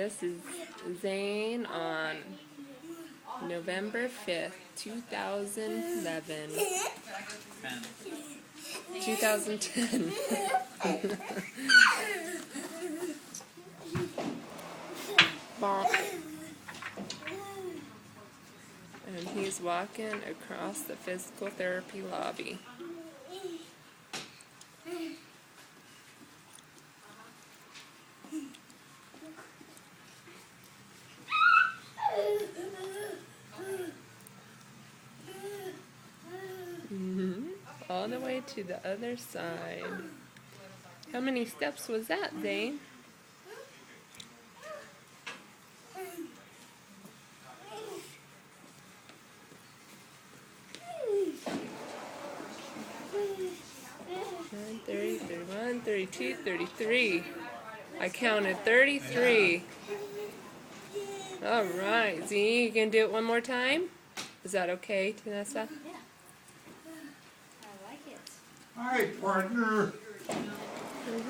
This is Zane on November 5th, 2011. 2010. Bonk. And he's walking across the physical therapy lobby. All the way to the other side. How many steps was that, Zane? And 30, 31, 32, 33. I counted 33. All right, Z, you can do it one more time? Is that okay, Tanessa? Hi, partner.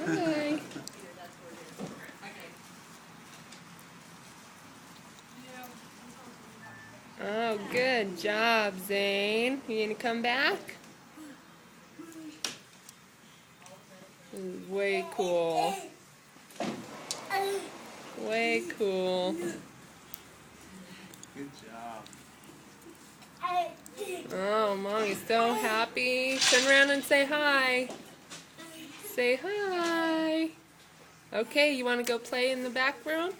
Hi. Oh, good job, Zane. You gonna come back? Way cool. Way cool. Good job. Oh, Mommy's so happy. Turn around and say hi. Say hi. Okay, you want to go play in the back room?